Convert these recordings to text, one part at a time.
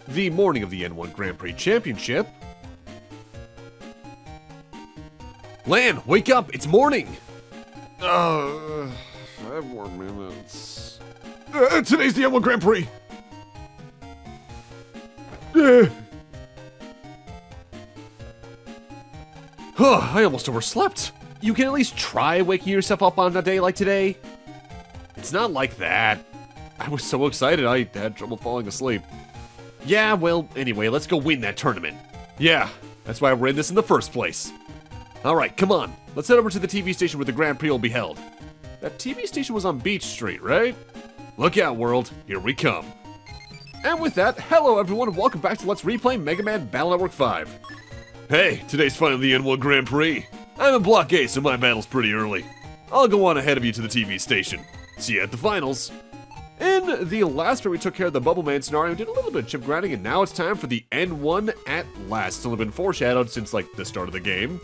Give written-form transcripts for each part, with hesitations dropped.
the morning of the N1 Grand Prix Championship. Lan, wake up, it's morning! 5 more minutes. Today's the N1 Grand Prix! I almost overslept. You can at least try waking yourself up on a day like today. It's not like that. I was so excited I had trouble falling asleep. Yeah, well, anyway, let's go win that tournament. Yeah, that's why we're in this in the first place. Alright, come on. Let's head over to the TV station where the Grand Prix will be held. That TV station was on Beach Street, right? Look out, world. Here we come. And with that, hello everyone and welcome back to Let's Replay Megaman Battle Network 5. Hey, today's finally the N1 Grand Prix. I'm in Block A, so my battle's pretty early. I'll go on ahead of you to the TV station. See you at the finals. In the last part, we took care of the Bubble Man scenario, did a little bit of chip grinding, and now it's time for the N1 at last. It's only been foreshadowed since, like, the start of the game.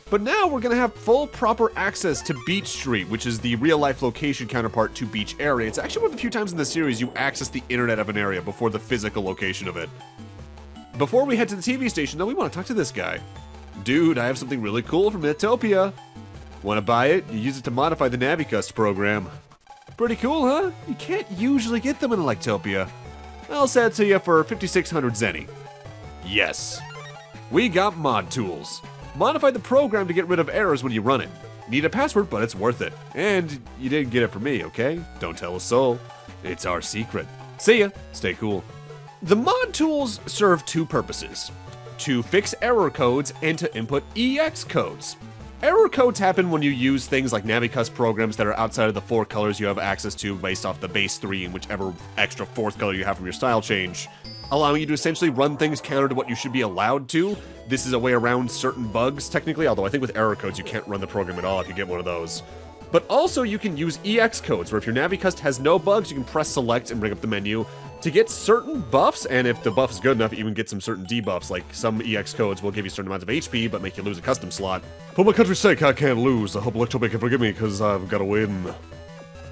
But now we're gonna have full proper access to Beach Street, which is the real-life location counterpart to Beach Area. It's actually one of the few times in the series you access the internet of an area before the physical location of it. Before we head to the TV station, though, we want to talk to this guy. Dude, I have something really cool from Mythopia. Want to buy it? You use it to modify the Navi program. Pretty cool, huh? You can't usually get them in Electopia. I'll sell it to you for 5,600 Zenny. Yes. We got mod tools. Modify the program to get rid of errors when you run it. Need a password, but it's worth it. And you didn't get it from me, okay? Don't tell a soul. It's our secret. See ya. Stay cool. The mod tools serve two purposes: to fix error codes and to input EX codes. Error codes happen when you use things like Navi programs that are outside of the 4 colors you have access to based off the base 3 and whichever extra 4th color you have from your style change, allowing you to essentially run things counter to what you should be allowed to. This is a way around certain bugs, technically, although I think with error codes you can't run the program at all if you get one of those. But also you can use EX codes, where if your Navi has no bugs, you can press select and bring up the menu to get certain buffs, and if the buff is good enough, even get some certain debuffs, like some EX codes will give you certain amounts of HP, but make you lose a custom slot. For my country's sake, I can't lose. I hope Electopia can forgive me, because I've got to win.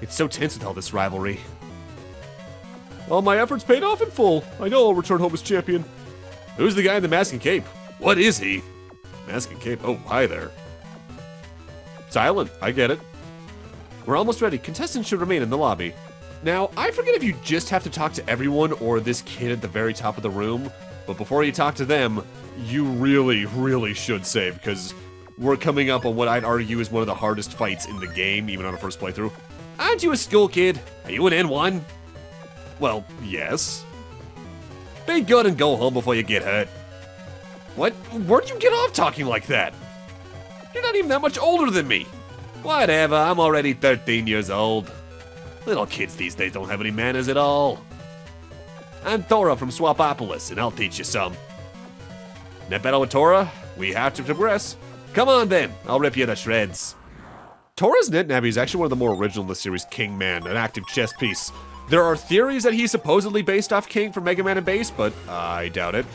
It's so tense with all this rivalry. All my efforts paid off in full. I know I'll return home as champion. Who's the guy in the mask and cape? What is he? Mask and cape? Oh, hi there. Silent, I get it. We're almost ready. Contestants should remain in the lobby. Now, I forget if you just have to talk to everyone or this kid at the very top of the room, but before you talk to them, you really should save, because we're coming up on what I'd argue is one of the hardest fights in the game, even on a first playthrough. Aren't you a school kid? Are you an N1? Well, yes. Be good and go home before you get hurt. What? Where'd you get off talking like that? You're not even that much older than me. Whatever, I'm already 13 years old. Little kids these days don't have any manners at all. I'm Thora from Swapopolis, and I'll teach you some. Net battle with Tora? We have to progress. Come on then, I'll rip you to shreds. Tora's net Navi is actually one of the more original in the series, Kingman, an active chess piece. There are theories that he's supposedly based off King from Megaman and Base, but I doubt it.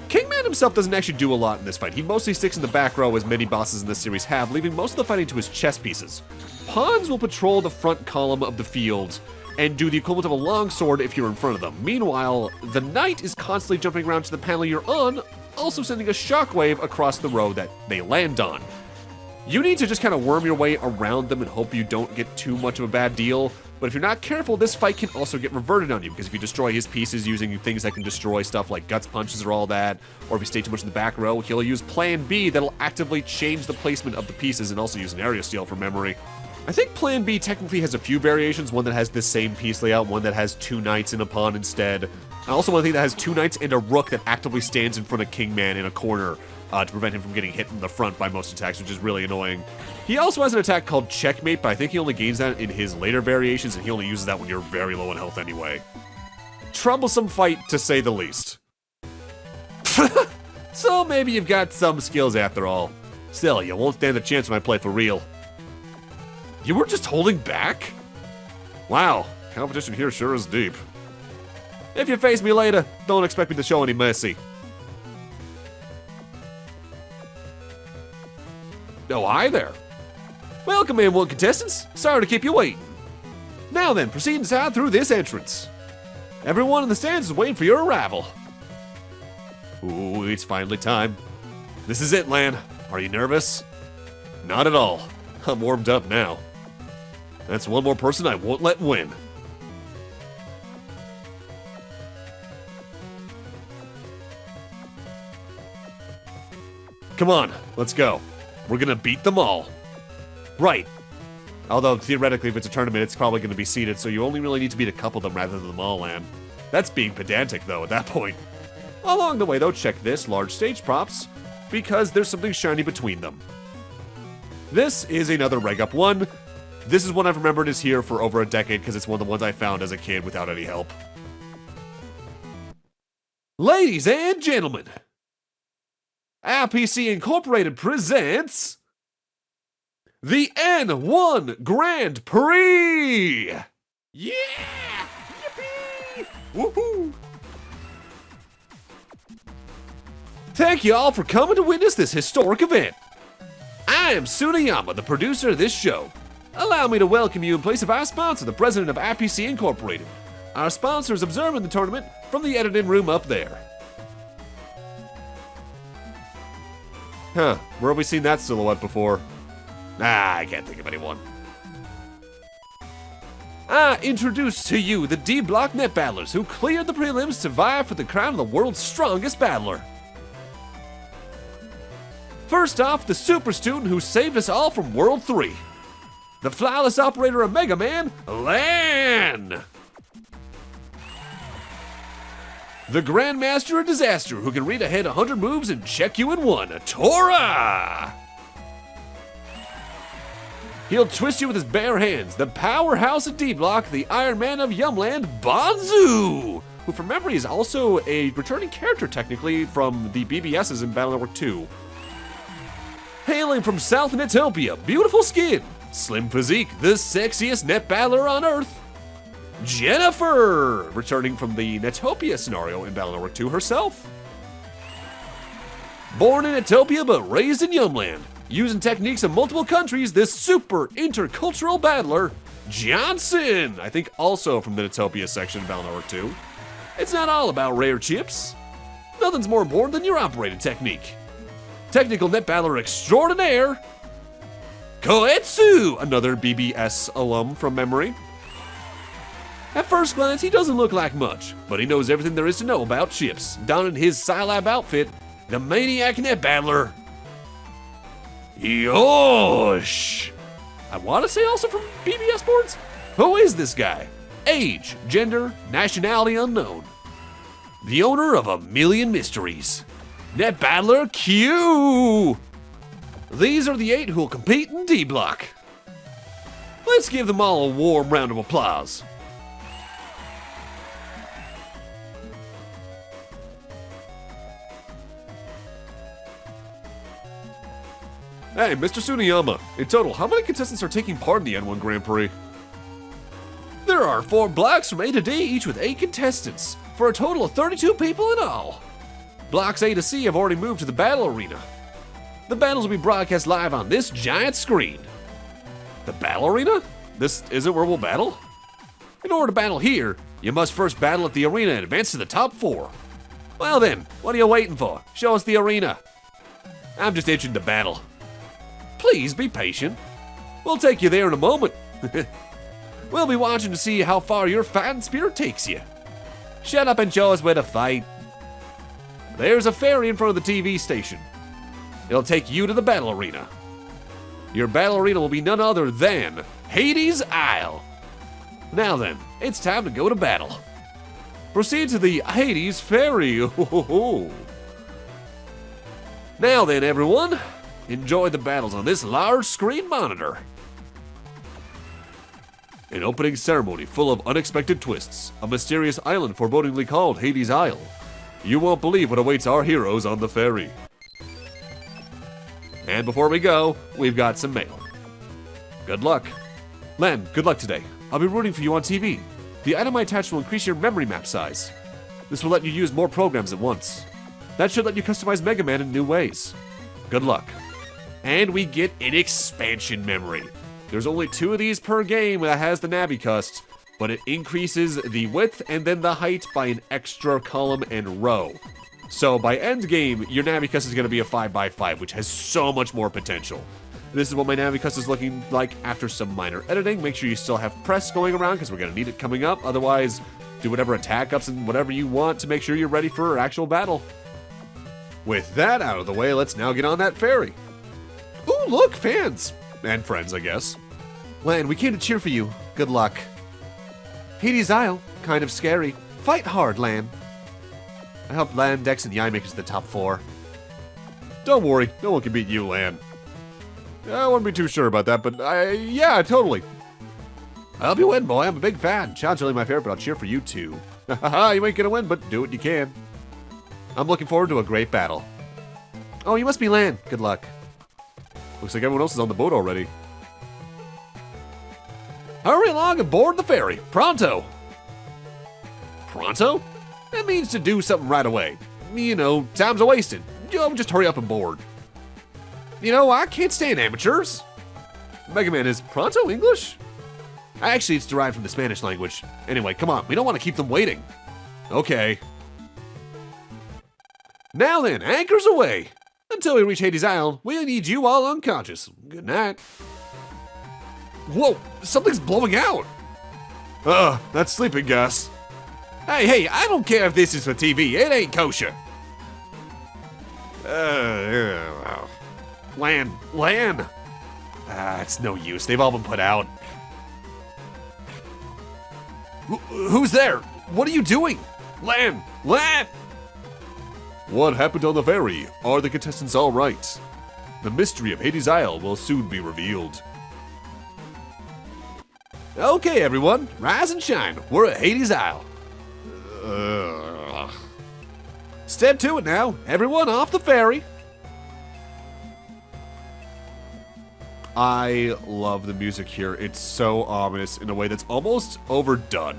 Kingman himself doesn't actually do a lot in this fight. He mostly sticks in the back row, as many bosses in this series have, leaving most of the fighting to his chess pieces. Pawns will patrol the front column of the field and do the equivalent of a longsword if you're in front of them. Meanwhile, the knight is constantly jumping around to the panel you're on, also sending a shockwave across the row that they land on. You need to just kind of worm your way around them and hope you don't get too much of a bad deal. But if you're not careful, this fight can also get reverted on you, because if you destroy his pieces using things that can destroy stuff like guts punches or all that, or if you stay too much in the back row, he'll use Plan B that'll actively change the placement of the pieces and also use an area steal for memory. I think Plan B technically has a few variations, one that has this same piece layout, one that has 2 knights and a pawn instead. I also want to think that has 2 knights and a rook that actively stands in front of Kingman in a corner to prevent him from getting hit from the front by most attacks, which is really annoying. He also has an attack called Checkmate, but I think he only gains that in his later variations, and he only uses that when you're very low in health anyway. Troublesome fight, to say the least. So maybe you've got some skills after all. Still, you won't stand a chance when I play for real. You were just holding back? Wow, competition here sure is deep. If you face me later, don't expect me to show any mercy. Oh, hi there. Welcome, N1 contestants. Sorry to keep you waiting. Now then, proceed inside through this entrance. Everyone in the stands is waiting for your arrival. Ooh, it's finally time. This is it, Lan. Are you nervous? Not at all. I'm warmed up now. That's one more person I won't let win. Come on, let's go. We're gonna beat them all. Right. Although, theoretically, if it's a tournament, it's probably gonna be seeded, so you only really need to beat a couple of them rather than them all, Lan. That's being pedantic, though, at that point. Along the way, though, check this, large stage props, because there's something shiny between them. This is another Reg Up 1. This is one I've remembered is here for over a decade, because it's one of the ones I found as a kid without any help. Ladies and gentlemen, IPC Incorporated presents the N1 Grand Prix! Yeah! Yippee! Woohoo! Thank you all for coming to witness this historic event. I am Tsuneyama, the producer of this show. Allow me to welcome you in place of our sponsor, the president of IPC Incorporated. Our sponsor is observing the tournament from the editing room up there. Huh, where have we seen that silhouette before? I can't think of anyone. I introduce to you the D-Block net battlers who cleared the prelims to vie for the crown of the world's strongest battler. First off, the super student who saved us all from World 3. The flawless operator of Megaman, Lan! The Grandmaster of Disaster who can read ahead 100 moves and check you in one, Tora! He'll twist you with his bare hands, the powerhouse of D-Block, the Iron Man of Yumland, Bonzu! Who from memory is also a returning character technically from the BBSs in Battle Network 2. Hailing from South Netopia, beautiful skin, slim physique, the sexiest net battler on Earth. Jennifer, returning from the Netopia scenario in Battle Network 2 herself. Born in Netopia but raised in Yumland, using techniques of multiple countries, this super intercultural battler, Johnson, I think also from the Netopia section in Battle Network 2. It's not all about rare chips. Nothing's more important than your operating technique. Technical net battler extraordinaire, Koetsu, another BBS alum from memory. At first glance, he doesn't look like much, but he knows everything there is to know about chips, donning his Scilab outfit, the Maniac Net Battler, Yosh. I want to say also from BBS boards? Who is this guy? Age, gender, nationality unknown. The owner of a million mysteries. Net Battler Q! These are the 8 who will compete in D-Block. Let's give them all a warm round of applause. Hey, Mr. Tsuneyama, in total, how many contestants are taking part in the N1 Grand Prix? There are 4 blocks from A to D, each with 8 contestants, for a total of 32 people in all. Blocks A to C have already moved to the battle arena. The battles will be broadcast live on this giant screen. The battle arena? This isn't where we'll battle? In order to battle here, you must first battle at the arena and advance to the top 4. Well then, what are you waiting for? Show us the arena. I'm just itching to battle. Please be patient. We'll take you there in a moment. We'll be watching to see how far your fighting spirit takes you. Shut up and show us where to fight. There's a ferry in front of the TV station. It'll take you to the battle arena. Your battle arena will be none other than Hades Isle. Now then, it's time to go to battle. Proceed to the Hades ferry. Now then, everyone, enjoy the battles on this large screen monitor. An opening ceremony full of unexpected twists, a mysterious island forebodingly called Hades Isle. You won't believe what awaits our heroes on the ferry. And before we go, we've got some mail. Good luck. Len, good luck today. I'll be rooting for you on TV. The item I attached will increase your memory map size. This will let you use more programs at once. That should let you customize Megaman in new ways. Good luck. And we get an expansion memory. There's only 2 of these per game that has the Navi cust, but it increases the width and then the height by an extra column and row. So by end game, your Navicus is going to be a 5x5, which has so much more potential. This is what my Navicus is looking like after some minor editing. Make sure you still have press going around because we're going to need it coming up. Otherwise, do whatever attack ups and whatever you want to make sure you're ready for actual battle. With that out of the way, let's now get on that ferry. Ooh, look, fans. And friends, I guess. Lan, we came to cheer for you. Good luck. Hades Isle, kind of scary. Fight hard, Lan. I hope Lan, Dex, and Yai make it to the top 4. Don't worry, no one can beat you, Lan. I wouldn't be too sure about that, but yeah, totally. I hope you win, boy. I'm a big fan. Challenge really my favorite, but I'll cheer for you too. Haha, you ain't gonna win, but do what you can. I'm looking forward to a great battle. Oh, you must be Lan. Good luck. Looks like everyone else is on the boat already. Hurry along and board the ferry. Pronto. Pronto? That means to do something right away. You know, time's a wasted. Just hurry up and board. You know, I can't stand amateurs. Megaman, is pronto English? Actually, it's derived from the Spanish language. Anyway, come on, we don't want to keep them waiting. Okay. Now then, anchors away. Until we reach Hades Isle, we'll need you all unconscious. Good night. Whoa, something's blowing out. That's sleeping gas. Hey, I don't care if this is for TV. It ain't kosher. Lan. It's no use. They've all been put out. Who's there? What are you doing? Lan! What happened on the ferry? Are the contestants all right? The mystery of Hades Isle will soon be revealed. Okay, everyone, rise and shine. We're at Hades Isle. Step to it now. Everyone off the ferry. I love the music here. It's so ominous in a way that's almost overdone.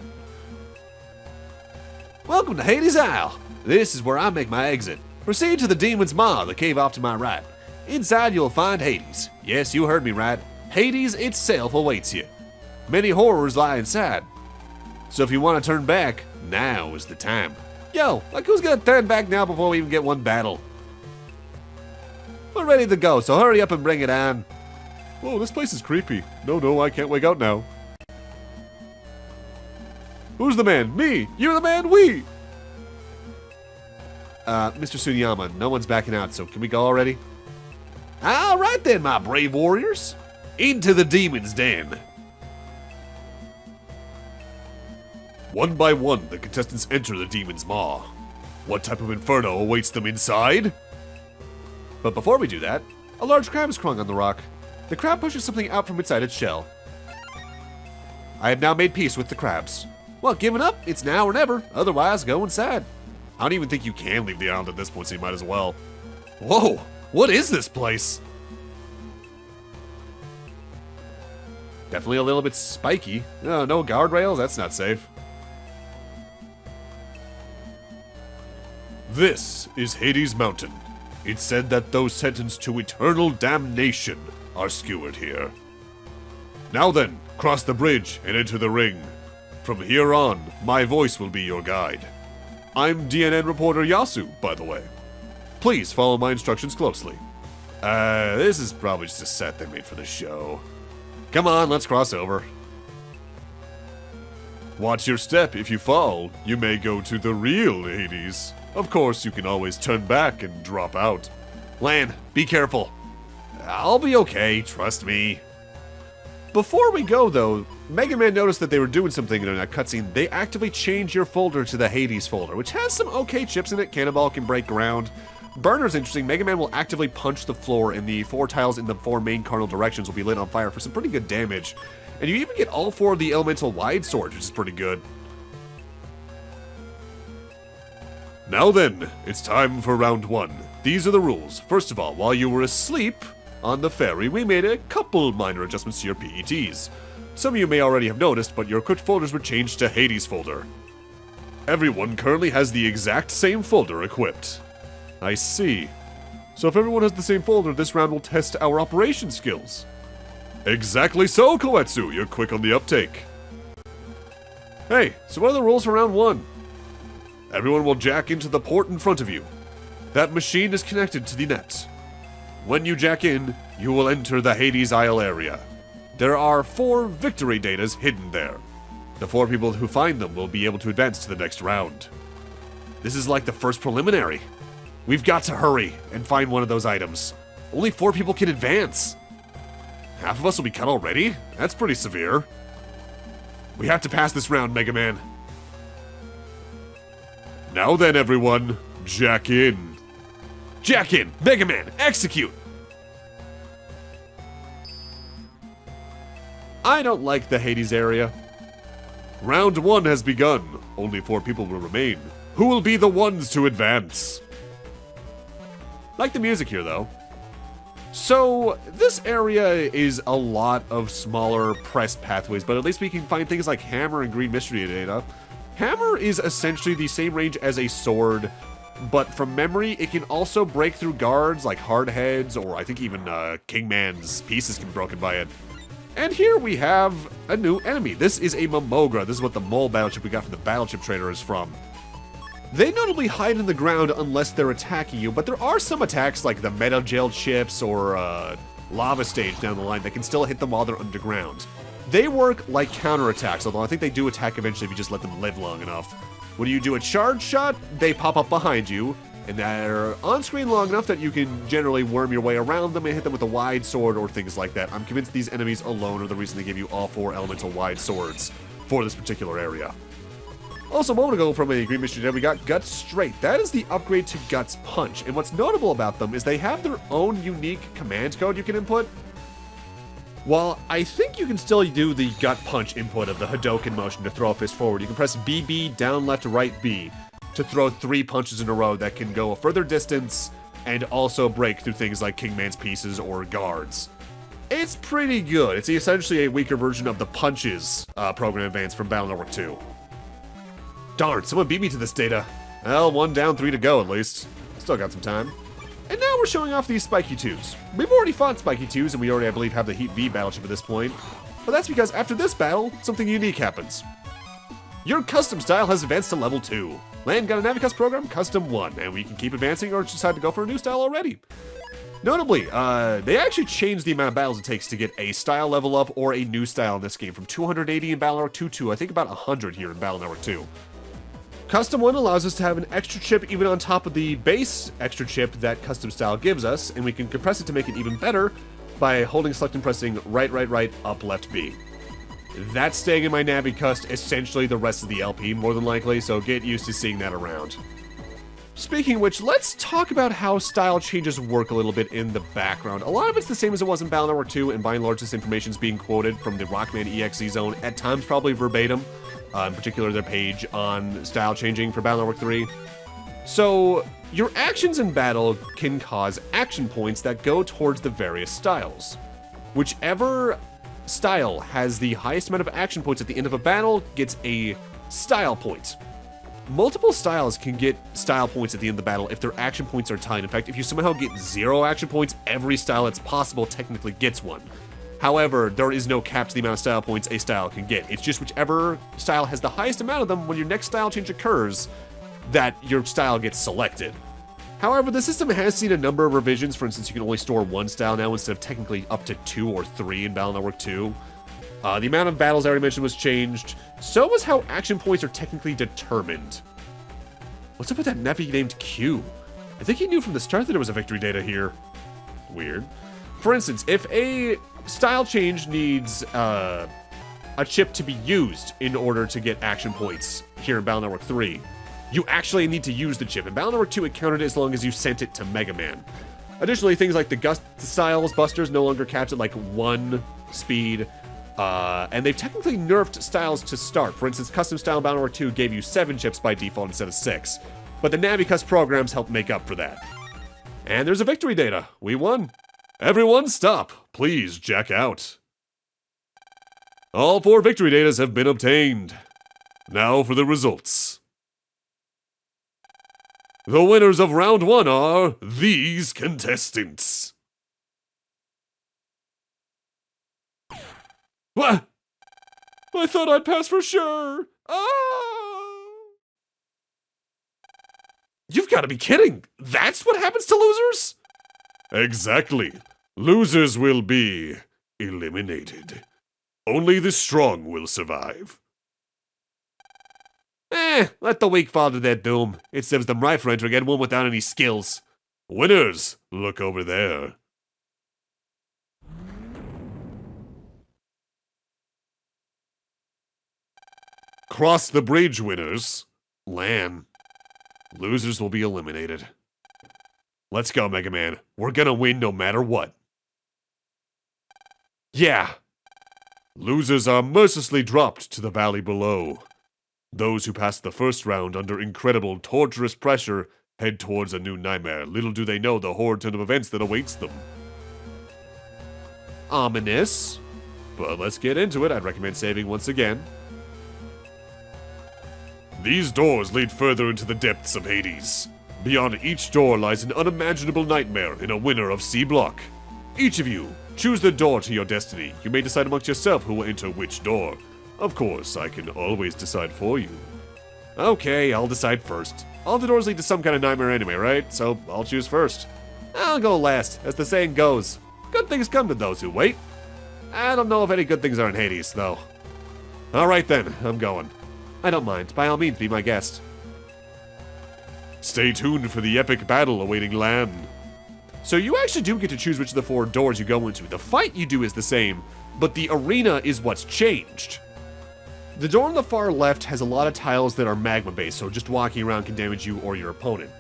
Welcome to Hades Isle. This is where I make my exit. Proceed to the Demon's Maw, the cave off to my right. Inside you'll find Hades. Yes, you heard me right. Hades itself awaits you. Many horrors lie inside. So if you want to turn back, now is the time. Yo, like who's gonna turn back now before we even get one battle? We're ready to go, so hurry up and bring it on. Whoa, this place is creepy. No, I can't wake out now. Who's the man? Me! You're the man, we! Mr. Tsunyama, no one's backing out, so can we go already? Alright then, my brave warriors. Into the demon's den. One by one, the contestants enter the Demon's Maw. What type of inferno awaits them inside? But before we do that, a large crab is crawling on the rock. The crab pushes something out from inside its shell. I have now made peace with the crabs. Well, giving up, it's now or never, otherwise go inside. I don't even think you can leave the island at this point, so you might as well. Whoa, what is this place? Definitely a little bit spiky. No guardrails, that's not safe. This is Hades Mountain. It's said that those sentenced to eternal damnation are skewered here. Now then, cross the bridge and enter the ring. From here on, my voice will be your guide. I'm DNN reporter Yasu, by the way. Please follow my instructions closely. This is probably just a set they made for the show. Come on, let's cross over. Watch your step. If you fall, you may go to the real Hades. Of course, you can always turn back and drop out. Lan, be careful. I'll be okay, trust me. Before we go, though, Megaman noticed that they were doing something in that cutscene. They actively changed your folder to the Hades folder, which has some okay chips in it. Cannonball can break ground. Burner's interesting. Megaman will actively punch the floor, and the 4 tiles in the 4 main cardinal directions will be lit on fire for some pretty good damage. And you even get all 4 of the elemental wide swords, which is pretty good. Now then, it's time for round 1. These are the rules. First of all, while you were asleep on the ferry, we made a couple minor adjustments to your PETs. Some of you may already have noticed, but your equipped folders were changed to Hades folder. Everyone currently has the exact same folder equipped. I see. So if everyone has the same folder, this round will test our operation skills. Exactly so, Koetsu. You're quick on the uptake. Hey, so what are the rules for round 1? Everyone will jack into the port in front of you. That machine is connected to the net. When you jack in, you will enter the Hades Isle area. There are 4 victory datas hidden there. The 4 people who find them will be able to advance to the next round. This is like the first preliminary. We've got to hurry and find one of those items. Only 4 people can advance. Half of us will be cut already? That's pretty severe. We have to pass this round, Megaman. Now then, everyone, jack in. Jack in! Megaman, execute! I don't like the Hades area. Round 1 has begun. Only 4 people will remain. Who will be the ones to advance? Like the music here, though. So, this area is a lot of smaller pressed pathways, but at least we can find things like Hammer and Green Mystery data. Hammer is essentially the same range as a sword, but from memory, it can also break through guards like Hardheads, or I think even Kingman's pieces can be broken by it. And here we have a new enemy. This is a Momogra. This is what the mole battleship we got from the battleship trader is from. They notably hide in the ground unless they're attacking you, but there are some attacks like the metal jailed ships or lava stage down the line that can still hit them while they're underground. They work like counterattacks, although I think they do attack eventually if you just let them live long enough. When you do a charge shot, they pop up behind you, and they're on screen long enough that you can generally worm your way around them and hit them with a wide sword or things like that. I'm convinced these enemies alone are the reason they give you all 4 elemental wide swords for this particular area. Also, a moment ago from a Green Mystery, we got Guts Straight. That is the upgrade to Guts Punch, and what's notable about them is they have their own unique command code you can input. While I think you can still do the Gut Punch input of the Hadoken motion to throw a fist forward, you can press BB, down, left, right, B to throw 3 punches in a row that can go a further distance and also break through things like Kingman's pieces or guards. It's pretty good. It's essentially a weaker version of the Punches program advance from Battle Network 2. Darn, someone beat me to this data. Well, 1 down, 3 to go at least. Still got some time. And now we're showing off these Spiky 2s. We've already fought Spiky 2s, and we already, I believe, have the Heat V battleship at this point. But that's because after this battle, something unique happens. Your custom style has advanced to level 2. Land got a Navi program, custom 1, and we can keep advancing or decide to go for a new style already. Notably, they actually changed the amount of battles it takes to get a style level up or a new style in this game, from 280 in Battle Network 2 to I think about 100 here in Battle Network 2. Custom 1 allows us to have an extra chip even on top of the base extra chip that custom style gives us, and we can compress it to make it even better by holding select and pressing right, right, right, up, left, B. That's staying in my Navi Cust essentially the rest of the LP, more than likely, so get used to seeing that around. Speaking of which, let's talk about how style changes work a little bit in the background. A lot of it's the same as it was in Battle Network 2, and by and large this information is being quoted from the Rockman.exe zone, at times probably verbatim. In particular, their page on style changing for Battle Network 3. So, your actions in battle can cause action points that go towards the various styles. Whichever style has the highest amount of action points at the end of a battle gets a style point. Multiple styles can get style points at the end of the battle if their action points are tied. In fact, if you somehow get 0 action points, every style that's possible technically gets one. However, there is no cap to the amount of style points a style can get. It's just whichever style has the highest amount of them when your next style change occurs, that your style gets selected. However, the system has seen a number of revisions. For instance, you can only store 1 style now instead of technically up to 2 or 3 in Battle Network 2. The amount of battles I already mentioned was changed. So was how action points are technically determined. What's up with that Navi named Q? I think he knew from the start that there was a victory data here. Weird. For instance, if a style change needs a chip to be used in order to get action points here in Battle Network 3, you actually need to use the chip. In Battle Network 2, it counted as long as you sent it to Megaman. Additionally, things like the Gust Styles Busters no longer capped at like 1 speed, and they've technically nerfed styles to start. For instance, Custom Style Battle Network 2 gave you 7 chips by default instead of 6, but the Navi Cust programs helped make up for that. And there's a victory data. We won. Everyone stop. Please jack out. All 4 victory datas have been obtained. Now for the results. The winners of round 1 are these contestants. What? I thought I'd pass for sure. Ah! You've got to be kidding! That's what happens to losers? Exactly. Losers will be eliminated. Only the strong will survive. Let the weak fall to their doom. It serves them right for entering N1 without any skills. Winners, look over there. Cross the bridge, winners. Lan. Losers will be eliminated. Let's go, Megaman. We're gonna win no matter what. Yeah. Losers are mercilessly dropped to the valley below. Those who pass the first round under incredible, torturous pressure head towards a new nightmare. Little do they know the horrid turn of events that awaits them. Ominous. But let's get into it. I'd recommend saving once again. These doors lead further into the depths of Hades. Beyond each door lies an unimaginable nightmare in a winner of C block. Each of you, choose the door to your destiny. You may decide amongst yourself who will enter which door. Of course, I can always decide for you. Okay, I'll decide first. All the doors lead to some kind of nightmare anyway, right? So I'll choose first. I'll go last, as the saying goes. Good things come to those who wait. I don't know if any good things are in Hades, though. Alright then, I'm going. I don't mind. By all means, be my guest. Stay tuned for the epic battle awaiting Lan. So you actually do get to choose which of the 4 doors you go into. The fight you do is the same, but the arena is what's changed. The door on the far left has a lot of tiles that are magma-based, so just walking around can damage you or your opponent.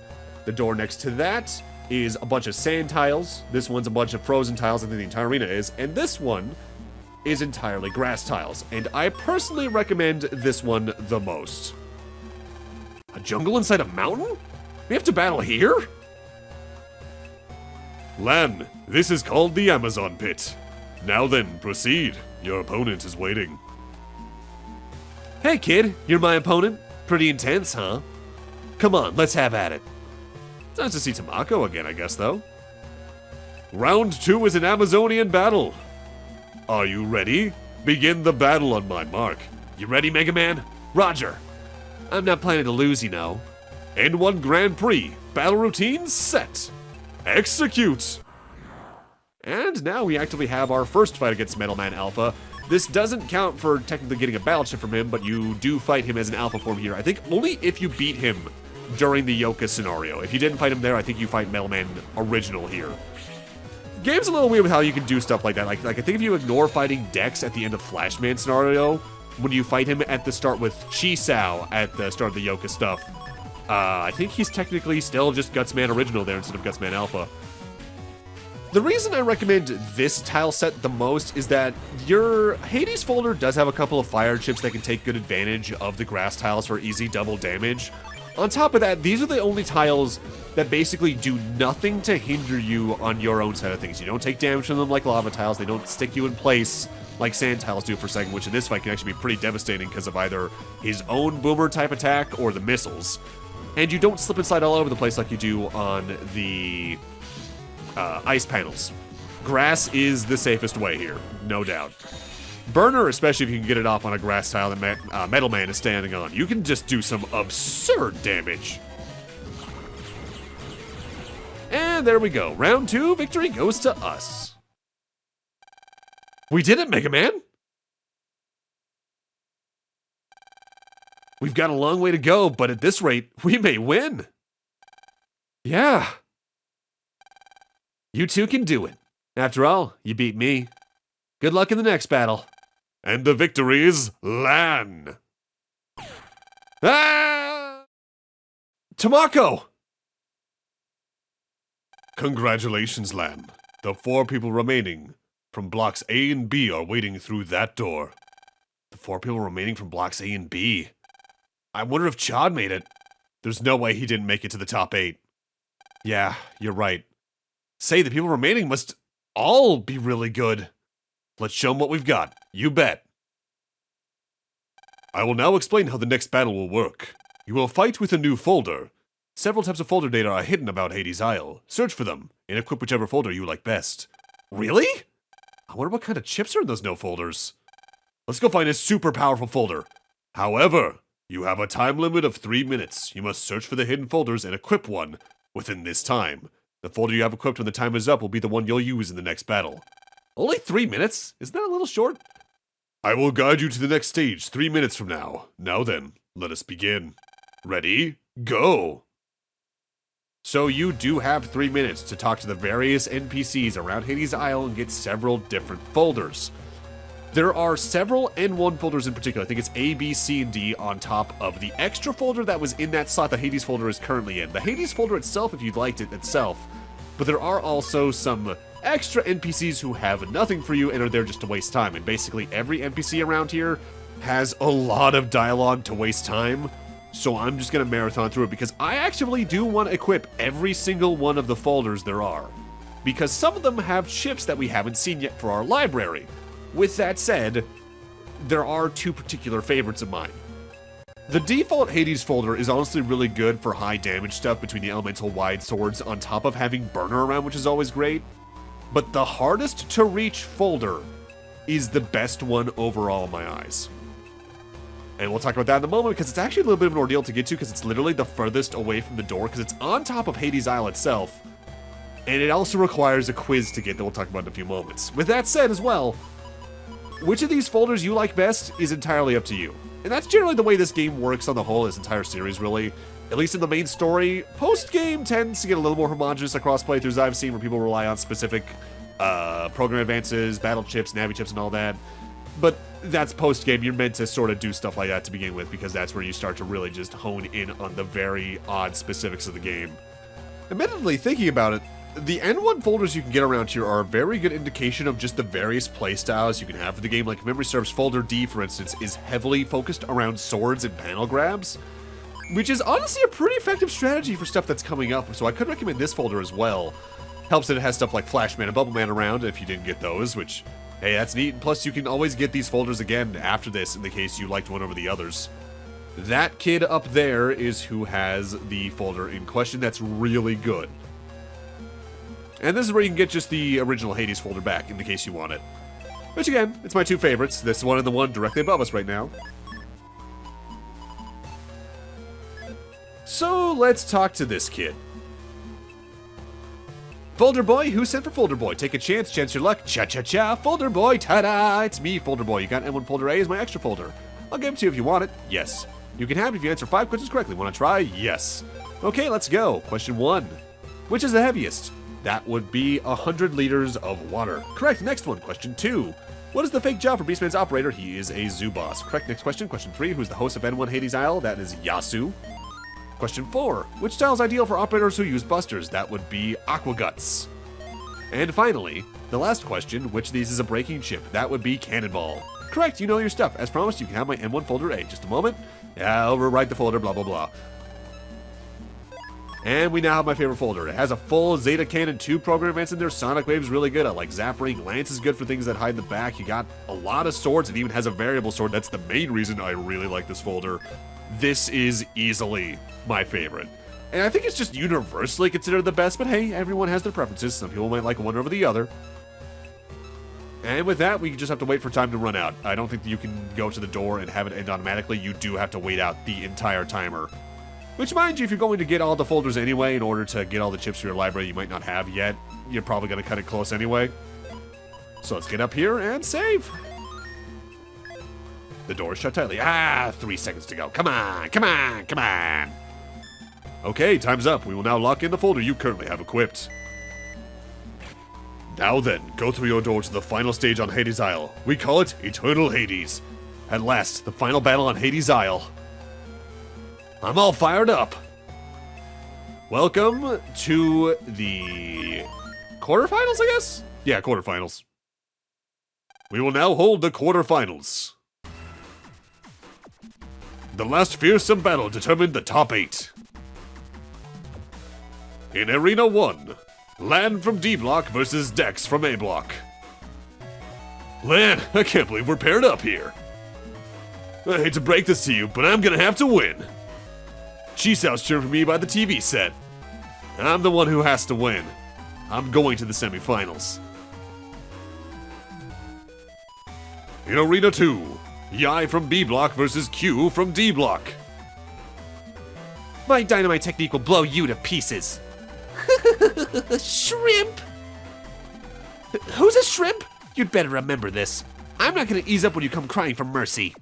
The door next to that is a bunch of sand tiles. This one's a bunch of frozen tiles, I think the entire arena is. And this one is entirely grass tiles. And I personally recommend this one the most. A jungle inside a mountain? We have to battle here? Lan, this is called the Amazon Pit. Now then, proceed. Your opponent is waiting. Hey kid, you're my opponent? Pretty intense, huh? Come on, let's have at it. It's nice to see Tamako again, I guess, though. Round 2 is an Amazonian battle. Are you ready? Begin the battle on my mark. You ready, Megaman? Roger. I'm not planning to lose, you know. N1 Grand Prix. Battle routine set. Execute. And now we actively have our first fight against Metalman Alpha. This doesn't count for technically getting a battle chip from him, but you do fight him as an alpha form here. I think only if you beat him during the Yoka scenario. If you didn't fight him there, I think you fight Metalman original here. Game's a little weird with how you can do stuff like that. Like I think if you ignore fighting Dex at the end of Flashman scenario, when you fight him at the start with Chisao at the start of the Yoka stuff, I think he's technically still just Gutsman original there instead of Gutsman Alpha. The reason I recommend this tile set the most is that your Hades folder does have a couple of fire chips that can take good advantage of the grass tiles for easy double damage. On top of that, these are the only tiles that basically do nothing to hinder you on your own side of things. You don't take damage from them like lava tiles, they don't stick you in place like sand tiles do for a second, which in this fight can actually be pretty devastating because of either his own boomer type attack or the missiles. And you don't slip and slide all over the place like you do on the ice panels. Grass is the safest way here, no doubt. Burner, especially if you can get it off on a grass tile that Metalman is standing on. You can just do some absurd damage. And there we go. Round 2, victory goes to us. We did it, Megaman! We've got a long way to go, but at this rate, we may win. Yeah. You two can do it. After all, you beat me. Good luck in the next battle. And the victory is Lan. Ah! Tamako! Congratulations, Lan. The 4 people remaining from blocks A and B are waiting through that door. The 4 people remaining from blocks A and B. I wonder if Chad made it. There's no way he didn't make it to the top 8. Yeah, you're right. Say, the people remaining must all be really good. Let's show them what we've got. You bet. I will now explain how the next battle will work. You will fight with a new folder. Several types of folder data are hidden about Hades Isle. Search for them, and equip whichever folder you like best. Really? I wonder what kind of chips are in those no folders. Let's go find a super powerful folder. However, You have a time limit of 3 minutes. You must search for the hidden folders and equip one within this time. The folder you have equipped when the time is up will be the one you'll use in the next battle. Only 3 minutes? Isn't that a little short? I will guide you to the next stage 3 minutes from now. Now then, let us begin. Ready? Go! So you do have 3 minutes to talk to the various NPCs around Hades Isle and get several different folders. There are several N1 folders in particular. I think it's A, B, C, and D on top of the extra folder that was in that slot the Hades folder is currently in. The Hades folder itself, if you'd liked it itself, but there are also some extra NPCs who have nothing for you and are there just to waste time. And basically every NPC around here has a lot of dialogue to waste time. So I'm just going to marathon through it because I actually do want to equip every single one of the folders there are. Because some of them have chips that we haven't seen yet for our library. With that said, there are 2 particular favorites of mine. The default Hades folder is honestly really good for high damage stuff between the elemental wide swords on top of having burner around, which is always great. But the hardest to reach folder is the best one overall in my eyes. And we'll talk about that in a moment because it's actually a little bit of an ordeal to get to because it's literally the furthest away from the door because it's on top of Hades Isle itself. And it also requires a quiz to get that we'll talk about in a few moments. With that said as well, which of these folders you like best is entirely up to you. And that's generally the way this game works on the whole, this entire series really. At least in the main story, post-game tends to get a little more homogenous across playthroughs I've seen where people rely on specific program advances, battle chips, Navi chips, and all that. But that's post-game, you're meant to sort of do stuff like that to begin with because that's where you start to really just hone in on the very odd specifics of the game. Admittedly, thinking about it, the N1 folders you can get around here are a very good indication of just the various playstyles you can have for the game. Like, if memory serves, folder D, for instance, is heavily focused around swords and panel grabs, which is honestly a pretty effective strategy for stuff that's coming up, so I could recommend this folder as well. Helps that it has stuff like Flashman and Bubbleman around if you didn't get those, which, hey, that's neat, and plus you can always get these folders again after this in the case you liked one over the others. That kid up there is who has the folder in question that's really good. And this is where you can get just the original Hades folder back, in the case you want it. Which again, it's my 2 favorites, this one and the one directly above us right now. So let's talk to this kid. Folder Boy, who sent for Folder Boy? Take a chance, chance your luck, cha-cha-cha, Folder Boy, ta-da! It's me, Folder Boy. You got N1 Folder A as my extra folder. I'll give it to you if you want it, yes. You can have it if you answer 5 questions correctly. Want to try? Yes. Okay, let's go. Question 1. Which is the heaviest? That would be 100 liters of water. Correct. Next one. Question 2. What is the fake job for Beastman's operator? He is a zoo boss. Correct. Next question. Question 3. Who's the host of N1 Hades Isle? That is Yasu. Question 4. Which style is ideal for operators who use busters? That would be Aqua Guts. And finally, the last question. Which of these is a breaking chip? That would be Cannonball. Correct. You know your stuff. As promised, you can have my N1 Folder A. Just a moment. Yeah, I'll rewrite the folder, blah, blah, blah. And we now have my favorite folder. It has a full Zeta Cannon 2 program advance in there. Sonic Wave's really good. I like Zap Ring. Lance is good for things that hide in the back. You got a lot of swords. It even has a variable sword. That's the main reason I really like this folder. This is easily my favorite. And I think it's just universally considered the best, but hey, everyone has their preferences. Some people might like one over the other. And with that, we just have to wait for time to run out. I don't think that you can go to the door and have it end automatically. You do have to wait out the entire timer. Which, mind you, if you're going to get all the folders anyway, in order to get all the chips for your library you might not have yet, you're probably going to cut it close anyway. So let's get up here and save. The door is shut tightly. 3 seconds to go. Come on, come on, come on. Okay, time's up. We will now lock in the folder you currently have equipped. Now then, go through your door to the final stage on Hades Isle. We call it Eternal Hades. At last, the final battle on Hades Isle. I'm all fired up. Welcome to the quarterfinals, I guess? Yeah, quarterfinals. We will now hold the quarterfinals. The last fearsome battle determined the top 8. In Arena 1, Lan from D Block versus Dex from A Block. Lan, I can't believe we're paired up here. I hate to break this to you, but I'm gonna have to win. Chisao's cheering for me by the TV set. I'm the one who has to win. I'm going to the semifinals. In Arena 2, Yai from B block versus Q from D block. My dynamite technique will blow you to pieces. Shrimp! Who's a shrimp? You'd better remember this. I'm not gonna ease up when you come crying for mercy.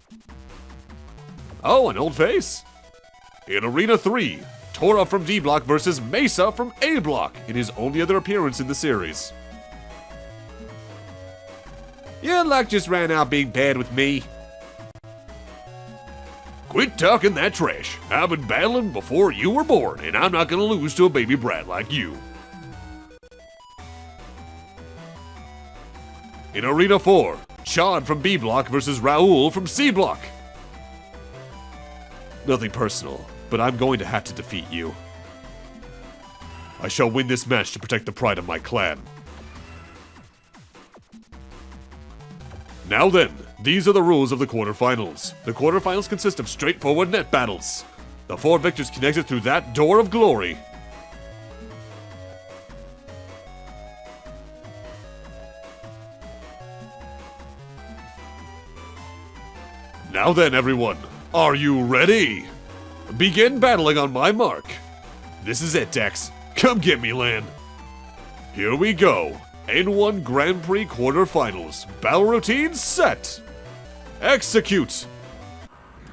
Oh, an old face. In Arena 3, Tora from D block versus Mesa from A block in his only other appearance in the series. Your luck just ran out being bad with me. Quit talking that trash. I've been battling before you were born, and I'm not gonna lose to a baby brat like you. In Arena 4, Chad from B block versus Raul from C block. Nothing personal, but I'm going to have to defeat you. I shall win this match to protect the pride of my clan. Now then, these are the rules of the quarterfinals. The quarterfinals consist of straightforward net battles. The 4 victors connected through that door of glory. Now then, everyone, are you ready? Begin battling on my mark. This is it, Dex. Come get me, Lan. Here we go. N1 Grand Prix quarterfinals. Battle routine set. Execute.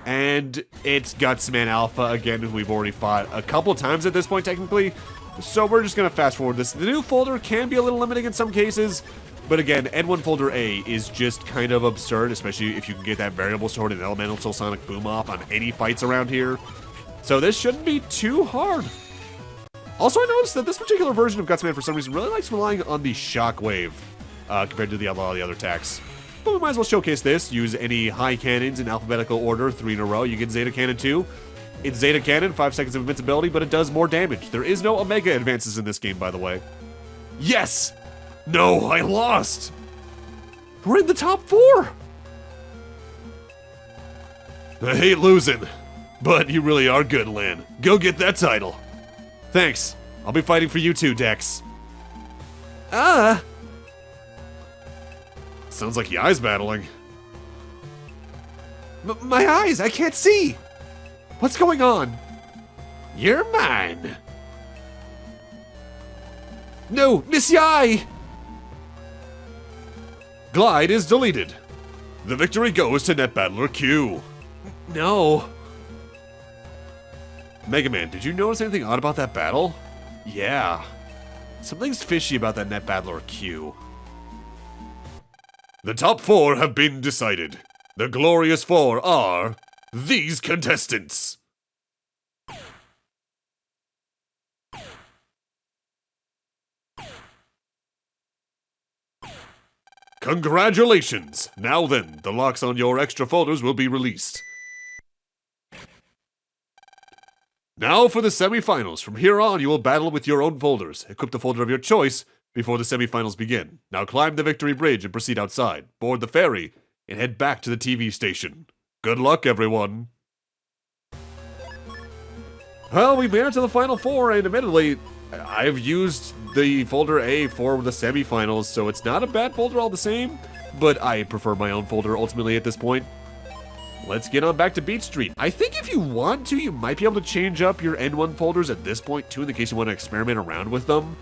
And it's Gutsman Alpha again, who we've already fought a couple times at this point, technically. So we're just gonna fast forward this. The new folder can be a little limiting in some cases, but again, N1 Folder A is just kind of absurd, especially if you can get that variable sword and elemental soul sonic boom off on any fights around here. So this shouldn't be too hard. Also, I noticed that this particular version of Gutsman, for some reason, really likes relying on the shockwave compared to a lot of the other attacks. But we might as well showcase this. Use any high cannons in alphabetical order, 3 in a row. You get Zeta Cannon 2. It's Zeta Cannon, 5 seconds of invincibility, but it does more damage. There is no Omega advances in this game, by the way. Yes! No, I lost. We're in the top 4! I hate losing, but you really are good, Lan. Go get that title. Thanks. I'll be fighting for you too, Dex. Sounds like Yai's battling. My eyes, I can't see. What's going on? You're mine. No, Miss Yai! Glide is deleted. The victory goes to Net Battler Q. No. Megaman, did you notice anything odd about that battle? Yeah. Something's fishy about that Net Battler Q. The top 4 have been decided. The glorious 4 are these contestants. Congratulations! Now then, the locks on your extra folders will be released. Now for the semifinals. From here on, you will battle with your own folders. Equip the folder of your choice before the semifinals begin. Now climb the victory bridge and proceed outside. Board the ferry and head back to the TV station. Good luck, everyone. Well, we made it to the final 4, and admittedly, I've used the folder A for the semifinals, so it's not a bad folder all the same, but I prefer my own folder ultimately at this point. Let's get on back to Beach Street. I think if you want to, you might be able to change up your N1 folders at this point too, in the case you want to experiment around with them.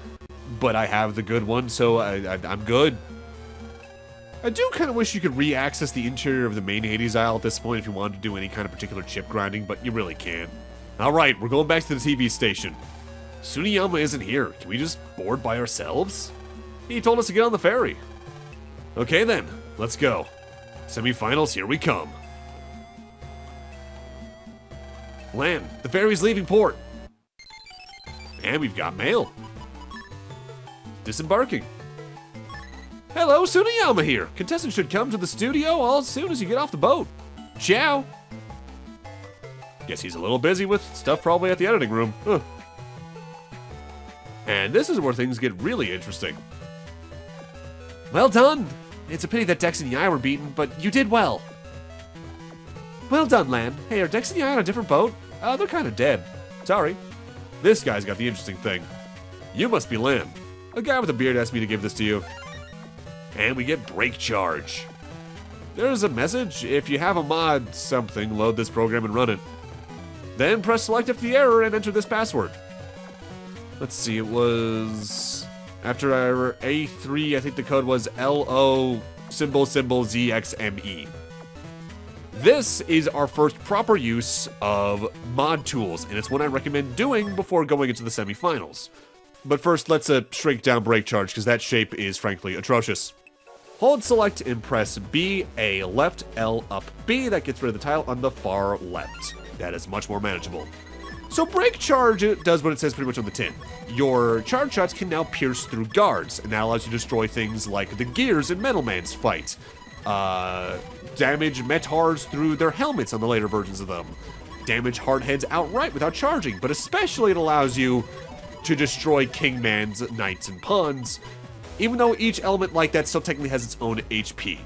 But I have the good one, so I'm good. I do kind of wish you could re-access the interior of the main Hades aisle at this point if you wanted to do any kind of particular chip grinding, but you really can't. Alright, we're going back to the TV station. Suniyama isn't here. Can we just board by ourselves? He told us to get on the ferry. Okay then, let's go. Semifinals, here we come. Lan, the ferry's leaving port. And we've got mail. Disembarking. Hello, Suniyama here. Contestant should come to the studio as soon as you get off the boat. Ciao. Guess he's a little busy with stuff probably at the editing room. Huh. And this is where things get really interesting. Well done. It's a pity that Dex and Yai were beaten, but you did well. Well done, Lan. Hey, are Dex and Yai on a different boat? They're kind of dead. Sorry. This guy's got the interesting thing. You must be Lan. A guy with a beard asked me to give this to you. And we get Break Charge. there's a message. If you have a mod something, load this program and run it. Then press select after the error and enter this password. Let's see, it was after our A3, I think the code was LO #ZXME. This is our first proper use of mod tools, and it's one I recommend doing before going into the semifinals. But first, let's shrink down Break Charge, because that shape is frankly atrocious. Hold select and press B, A left, L up B. That gets rid of the tile on the far left. That is much more manageable. So Break Charge does what it says pretty much on the tin. Your charge shots can now pierce through guards, and that allows you to destroy things like the gears in Metal Man's fight. Damage Metars through their helmets on the later versions of them. Damage hardheads outright without charging, but especially it allows you to destroy Kingman's knights and pawns, even though each element like that still technically has its own HP.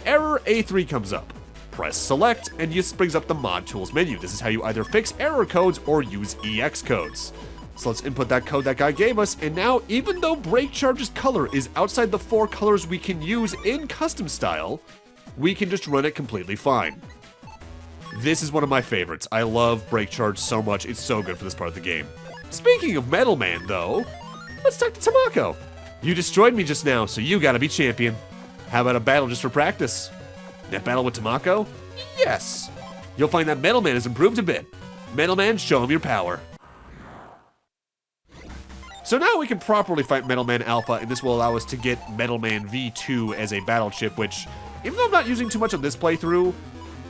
Error A3 comes up. Press select, and this brings up the mod tools menu. This is how you either fix error codes or use EX codes. So let's input that code that guy gave us, and now even though Break Charge's color is outside the 4 colors we can use in custom style, we can just run it completely fine. This is one of my favorites. I love Break Charge so much. It's so good for this part of the game. Speaking of Metal Man, though, let's talk to Tamako. You destroyed me just now, so you gotta be champion. How about a battle just for practice? Net battle with Tamako? Yes! You'll find that Metal Man has improved a bit. Metal Man, show him your power. So now we can properly fight Metal Man Alpha, and this will allow us to get Metal Man V2 as a battle chip, which, even though I'm not using too much on this playthrough,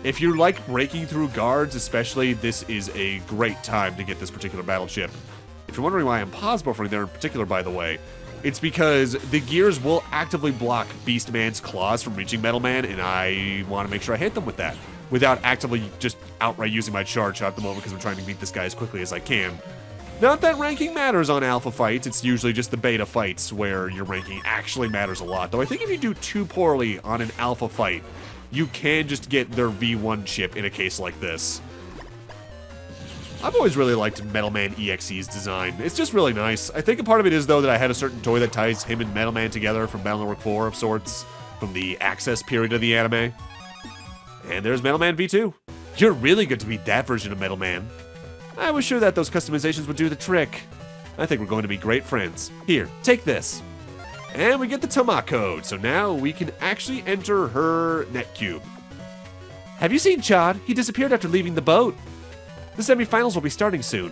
if you like breaking through guards especially, this is a great time to get this particular battle chip. If you're wondering why I'm pause buffering there in particular, by the way, it's because the gears will actively block Beastman's claws from reaching Metal Man, and I want to make sure I hit them with that, without actively just outright using my charge shot at the moment, because I'm trying to beat this guy as quickly as I can. Not that ranking matters on alpha fights, it's usually just the beta fights where your ranking actually matters a lot. Though I think if you do too poorly on an alpha fight, you can just get their V1 chip in a case like this. I've always really liked Megaman.exe's design. It's just really nice. I think a part of it is, though, that I had a certain toy that ties him and Metal Man together from Battle Network 4 of sorts, from the Access period of the anime. And there's Metal Man V2. You're really good to beat that version of Metal Man. I was sure that those customizations would do the trick. I think we're going to be great friends. Here, take this. And we get the Tama code, so now we can actually enter her net cube. Have you seen Chad? He disappeared after leaving the boat. The semifinals will be starting soon.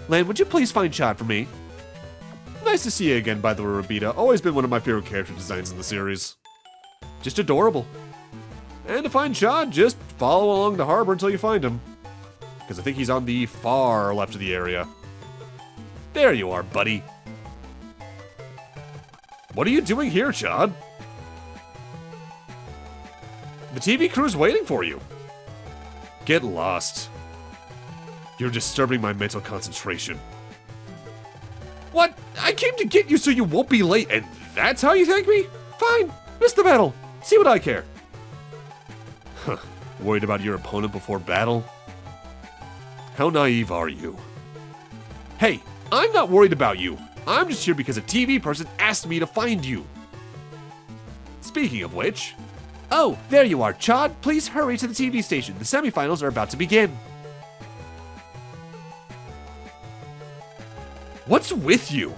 Lan, would you please find Chad for me? Nice to see you again, by the way, Rabita. Always been one of my favorite character designs in the series. Just adorable. And to find Chad, just follow along the harbor until you find him. Because I think he's on the far left of the area. There you are, buddy. What are you doing here, Chad? The TV crew's waiting for you. Get lost. You're disturbing my mental concentration. What? I came to get you so you won't be late, and that's how you thank me? Fine, miss the battle. See what I care. Huh. Worried about your opponent before battle? How naive are you? Hey, I'm not worried about you. I'm just here because a TV person asked me to find you. Speaking of which... Oh, there you are, Chad. Please hurry to the TV station. The semifinals are about to begin. What's with you?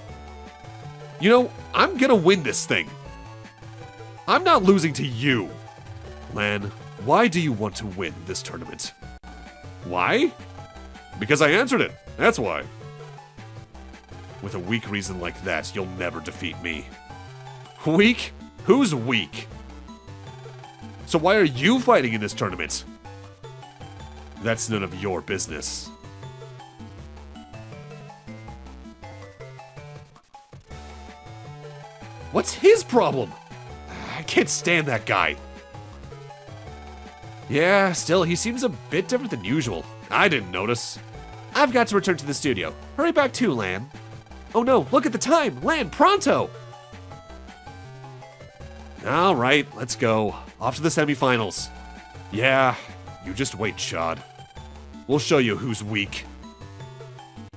You know, I'm gonna win this thing. I'm not losing to you. Lan, why do you want to win this tournament? Why? Because I answered it. That's why. With a weak reason like that, you'll never defeat me. Weak? Who's weak? So why are you fighting in this tournament? That's none of your business. What's his problem? I can't stand that guy. Yeah, still, he seems a bit different than usual. I didn't notice. I've got to return to the studio. Hurry back too, Lan. Oh no, look at the time! Lan, pronto! Alright, let's go. Off to the semifinals. Yeah, you just wait, Chad. We'll show you who's weak.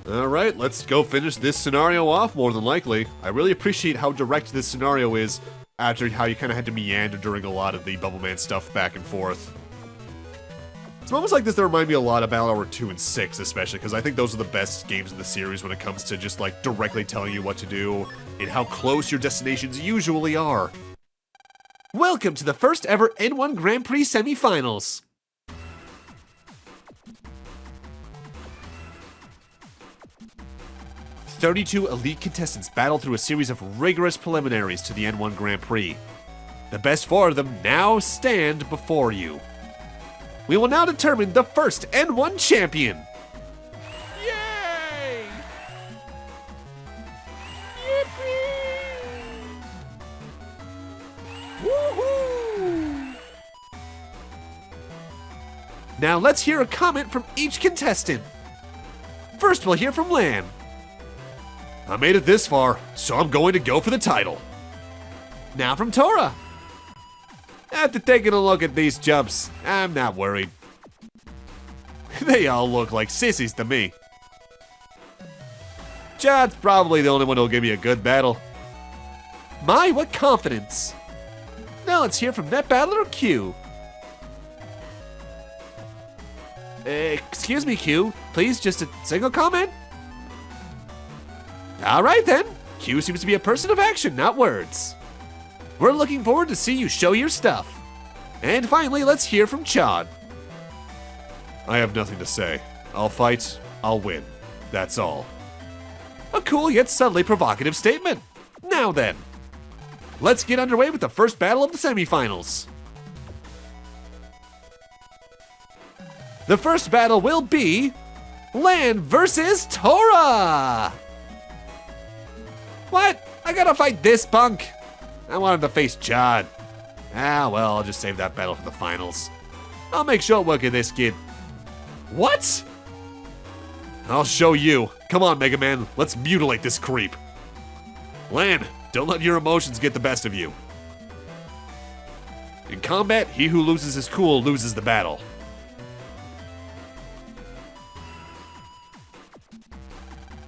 Alright, let's go finish this scenario off, more than likely. I really appreciate how direct this scenario is. after how you kind of had to meander during a lot of the Bubbleman stuff back and forth. It's moments like this that remind me a lot of Battle Hour 2 and 6, especially, because I think those are the best games in the series when it comes to just, like, directly telling you what to do and how close your destinations usually are. Welcome to the first ever N1 Grand Prix semifinals. "32 elite contestants battle through a series of rigorous preliminaries to the N1 Grand Prix. The best 4 of them now stand before you. We will now determine the first N1 champion." Yay! Yippee! Woohoo! Now let's hear a comment from each contestant. First, we'll hear from Lan. "I made it this far, so I'm going to go for the title." Now from Tora. "After taking a look at these jumps, I'm not worried. They all look like sissies to me." Chad's probably the only one who'll give me a good battle. My, what confidence. Now let's hear from Net Battler Q. Excuse me, Q. Please, just a single comment? Alright then. Q seems to be a person of action, not words. We're looking forward to see you show your stuff. And finally, let's hear from Chad. "I have nothing to say. I'll fight, I'll win. That's all." A cool yet subtly provocative statement. Now then, let's get underway with the first battle of the semifinals. The first battle will be Lan versus Tora. What? I gotta fight this punk? I want him to face Chad. Ah, well, I'll just save that battle for the finals. I'll make short work of this kid. What? "I'll show you. Come on, Megaman, let's mutilate this creep." Lan, don't let your emotions get the best of you. In combat, he who loses his cool loses the battle.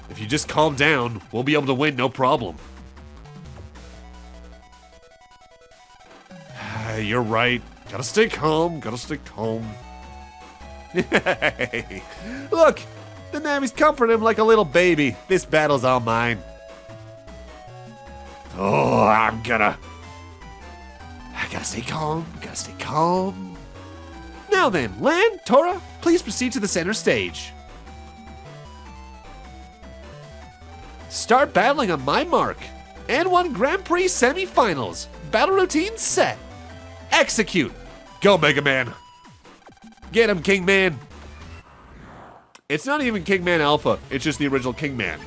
If you just calm down, we'll be able to win no problem. You're right. Gotta stay calm, gotta stay calm. Look, the Navi's comforting him like a little baby. This battle's all mine. Oh, I gotta stay calm, gotta stay calm. Now then, Lan, Tora, please proceed to the center stage. Start battling on my mark. N1 Grand Prix semifinals. Battle routine set. Execute. Go, Megaman. Get him, Kingman. It's not even Kingman Alpha, it's just the original Kingman.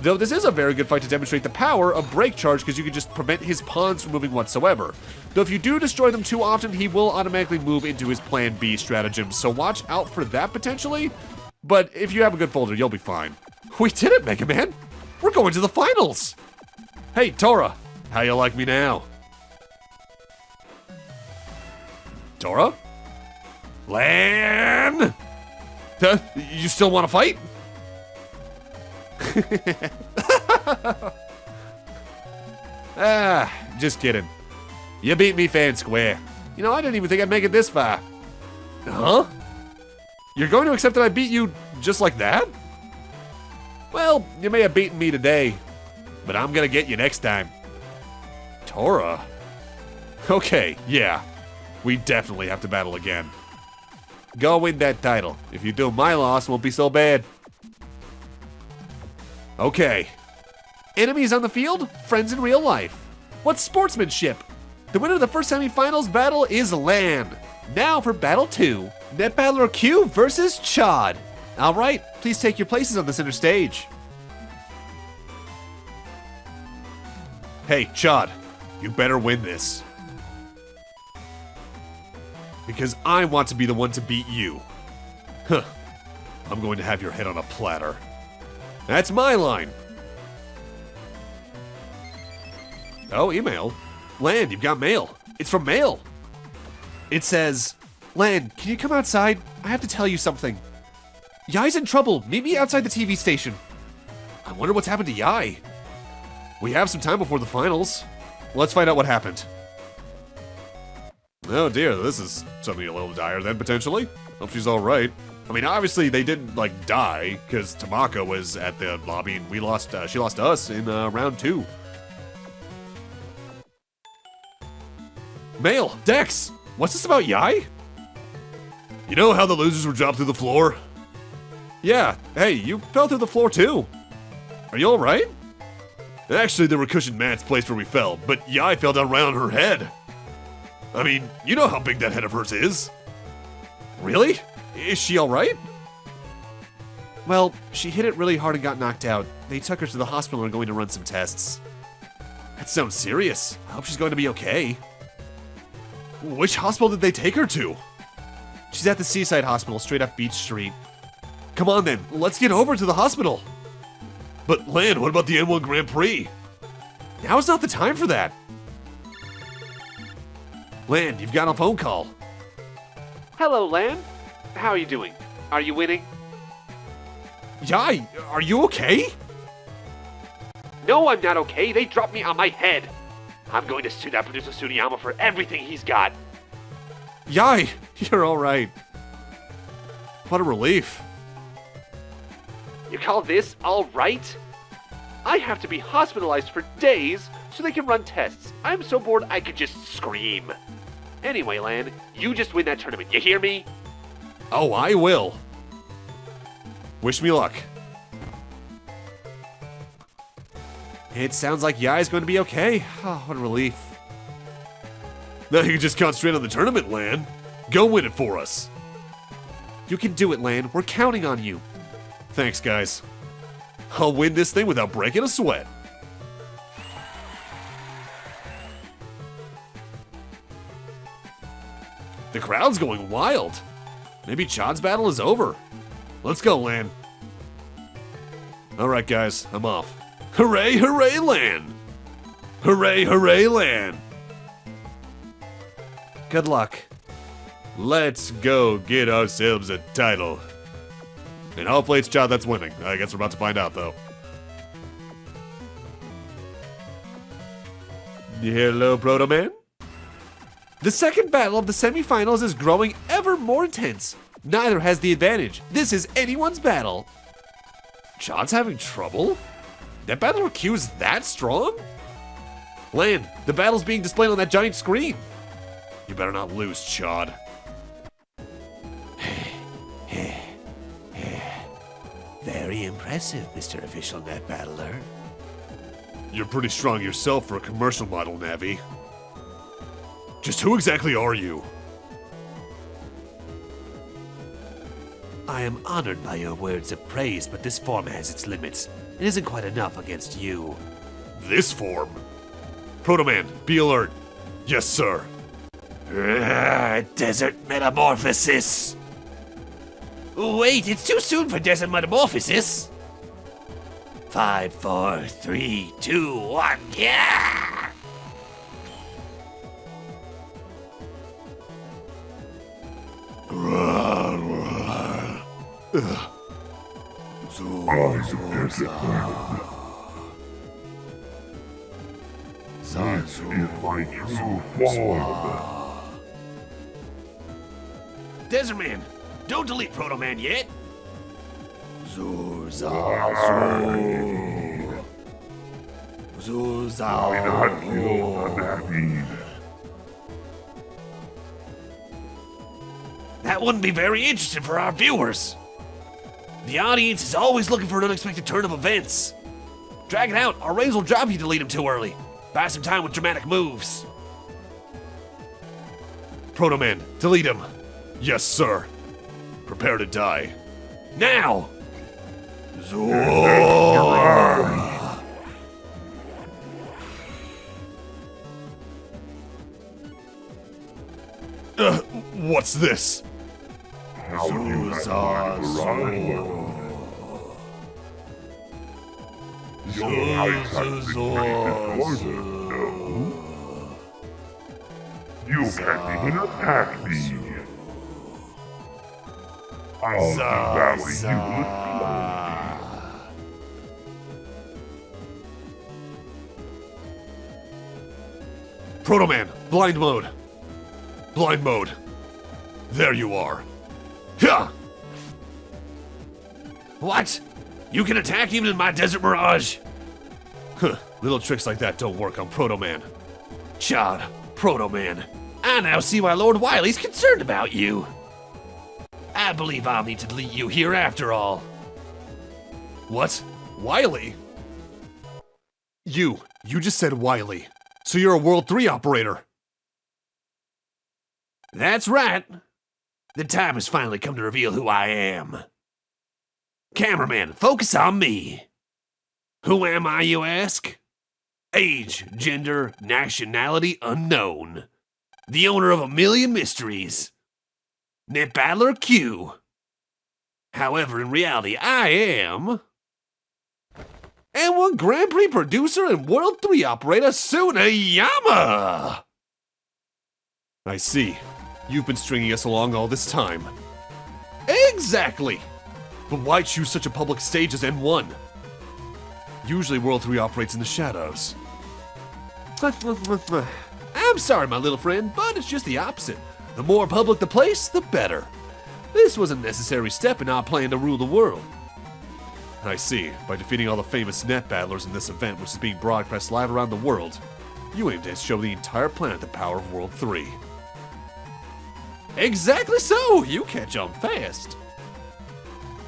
Though this is a very good fight to demonstrate the power of Break Charge because you can just prevent his pawns from moving whatsoever. Though if you do destroy them too often, he will automatically move into his Plan B stratagem, so watch out for that potentially. But if you have a good folder, you'll be fine. We did it, Megaman. We're going to the finals. Hey, Tora, how you like me now? Tora? Lan? You still want to fight? Just kidding. You beat me fair and square. You know, I didn't even think I'd make it this far. Huh? You're going to accept that I beat you just like that? Well, you may have beaten me today, but I'm gonna get you next time. Tora? Okay, yeah. We definitely have to battle again. Go win that title. If you do, my loss won't be so bad. Okay. Enemies on the field, friends in real life. What's sportsmanship? The winner of the first semifinals battle is Lan. Now for battle 2. Net Battler Q versus Chad. Alright, please take your places on the center stage. Hey, Chad, you better win this. Because I want to be the one to beat you. Huh. I'm going to have your head on a platter. That's my line. Oh, email. Lan, you've got mail. It's from Mail. It says, Lan, can you come outside? I have to tell you something. Yai's in trouble. Meet me outside the TV station. I wonder what's happened to Yai. We have some time before the finals. let's find out what happened. Oh dear, this is something a little dire then, potentially. Hope she's alright. I mean, obviously they didn't, like, die, because Tamako was at the lobby and she lost to us in round 2. Mail! Dex! What's this about Yai? You know how the losers were dropped through the floor? Yeah, hey, you fell through the floor too. Are you alright? Actually, there were cushioned mats placed where we fell, but Yai fell down right on her head. I mean, you know how big that head of hers is. Really? Is she alright? Well, she hit it really hard and got knocked out. They took her to the hospital and are going to run some tests. That sounds serious. I hope she's going to be okay. Which hospital did they take her to? She's at the Seaside Hospital, straight up Beach Street. Come on then, let's get over to the hospital. But Lan, what about the N1 Grand Prix? Now's not the time for that. Lan, you've got a phone call. Hello, Lan. How are you doing? Are you winning? Yai, are you okay? No, I'm not okay. They dropped me on my head. I'm going to sue that producer Tsuniyama for everything he's got. Yai, you're alright. What a relief. You call this alright? I have to be hospitalized for days so they can run tests. I'm so bored I could just scream. Anyway, Lan, you just win that tournament. You hear me? Oh, I will. Wish me luck. It sounds like Yai's going to be okay. Oh, what a relief. Now you can just concentrate on the tournament, Lan. Go win it for us. You can do it, Lan. We're counting on you. Thanks, guys. I'll win this thing without breaking a sweat. The crowd's going wild. Maybe Chod's battle is over. Let's go, Lan. Alright, guys, I'm off. Hooray, hooray, Lan! Hooray, hooray, Lan! Good luck. Let's go get ourselves a title. And hopefully it's Chod that's winning. I guess we're about to find out, though. Hello, Proto Man? The second battle of the semifinals is growing ever more intense. Neither has the advantage. This is anyone's battle. Chod's having trouble? That battle queue is that strong? Lan, the battle's being displayed on that giant screen. You better not lose, Chod. Very impressive, Mr. Official Net Battler. You're pretty strong yourself for a commercial model, Navi. Just who exactly are you? I am honored by your words of praise, but this form has its limits. It isn't quite enough against you. This form? Proto Man, be alert. Yes, sir. Desert Metamorphosis! Wait, it's too soon for Desert Metamorphosis! 5, 4, 3, 2, 1, yeah! This is my true form. Desertman, don't delete Proto Man yet! That wouldn't be very interesting for our viewers. The audience is always looking for an unexpected turn of events. Drag it out, or Raze will drop you to delete him too early. Buy some time with dramatic moves. Proto Man, delete him. Yes, sir. Prepare to die. Now! What's this? How would you like my barrage? Your height has been greatly no? You can't even attack me. I'll devour you with slowly. Proto Man, blind mode. Blind mode. There you are. Hyah! What? You can attack even in my desert mirage? Huh, little tricks like that don't work on Proto Man. Chad, Proto Man, I now see why Lord Wily's concerned about you. I believe I'll need to delete you here after all. What? Wily? You just said Wily. So you're a World 3 operator. That's right. The time has finally come to reveal who I am. Cameraman, focus on me. Who am I, you ask? Age, gender, nationality unknown. The owner of a million mysteries. Net Battler Q. However, in reality, I am N1 Grand Prix producer and World 3 operator Sunayama! I see. You've been stringing us along all this time. Exactly! But why choose such a public stage as N1? Usually World 3 operates in the shadows. I'm sorry, my little friend, but it's just the opposite. The more public the place, the better. This was a necessary step in our plan to rule the world. I see. By defeating all the famous net battlers in this event, which is being broadcast live around the world, you aim to show the entire planet the power of World 3. Exactly so! You catch on fast.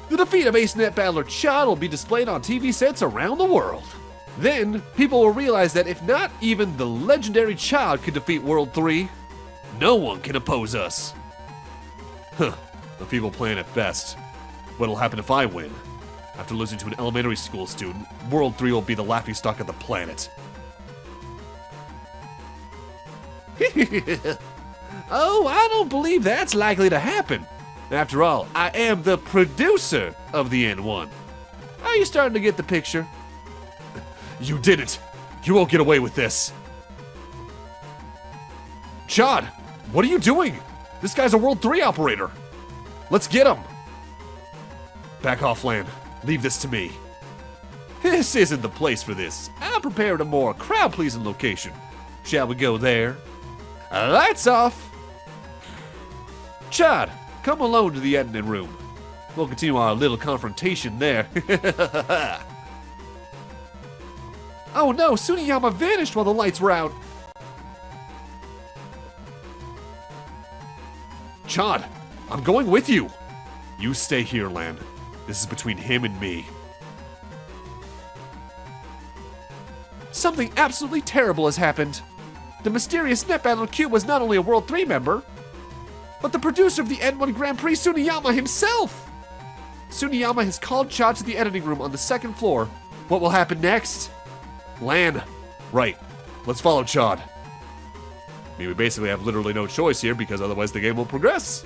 The defeat of Ace Net Battler Chad will be displayed on TV sets around the world. Then, people will realize that if not even the legendary Chad could defeat World 3, no one can oppose us. Huh. The people plan at best. What'll happen if I win? After losing to an elementary school student, World 3 will be the laughingstock of the planet. Oh, I don't believe that's likely to happen. After all, I am the producer of the N1. Are you starting to get the picture? You did it! You won't get away with this! Chad! What are you doing? This guy's a World 3 operator! Let's get him! Back off, Lan. Leave this to me. This isn't the place for this. I prepared a more crowd-pleasing location. Shall we go there? Lights off! Chad, come alone to the editing room. We'll continue our little confrontation there. Oh no, Sunayama vanished while the lights were out. Chad, I'm going with you. You stay here, Lan. This is between him and me. Something absolutely terrible has happened. The mysterious Net Battler Q was not only a World 3 member, but the producer of the N1 Grand Prix, Sunayama himself! Sunayama has called Chad to the editing room on the second floor. What will happen next? Lan! Right. Let's follow Chad. I mean, we basically have literally no choice here because otherwise the game will progress.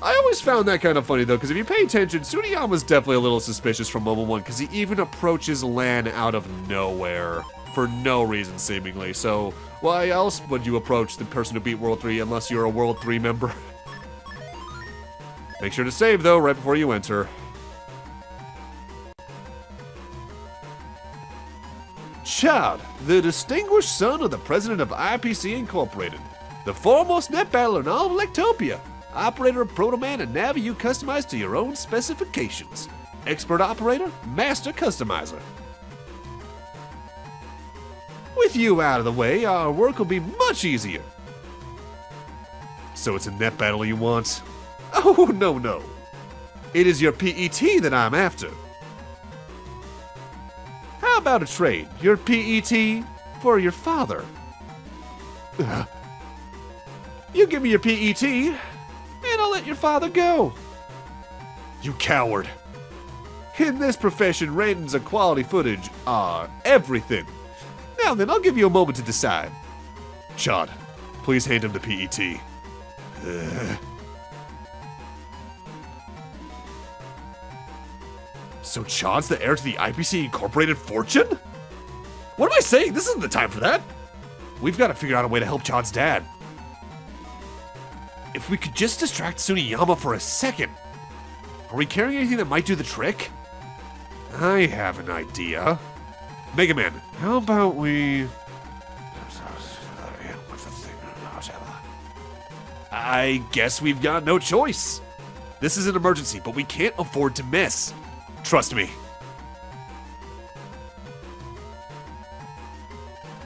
I always found that kind of funny though, because if you pay attention, Sunayama's definitely a little suspicious from moment one, because he even approaches Lan out of nowhere. For no reason, seemingly. So, why else would you approach the person who beat World 3 unless you're a World 3 member? Make sure to save, though, right before you enter. Chad, the distinguished son of the president of IPC Incorporated, the foremost net battler in all of Electopia, operator of Proto Man and Navi you customize to your own specifications, expert operator, master customizer. With you out of the way, our work will be much easier. So it's a net battle you want? Oh, no. It is your PET that I'm after. How about a trade? Your PET for your father. You give me your PET, and I'll let your father go. You coward. In this profession, ratings and quality footage are everything. Now then, I'll give you a moment to decide. Chad, please hand him the PET. So Chad's the heir to the IPC Incorporated fortune? What am I saying? This isn't the time for that. We've got to figure out a way to help Chad's dad. If we could just distract Sunayama for a second. Are we carrying anything that might do the trick? I have an idea. Megaman, how about we I guess we've got no choice. This is an emergency, but we can't afford to miss. Trust me.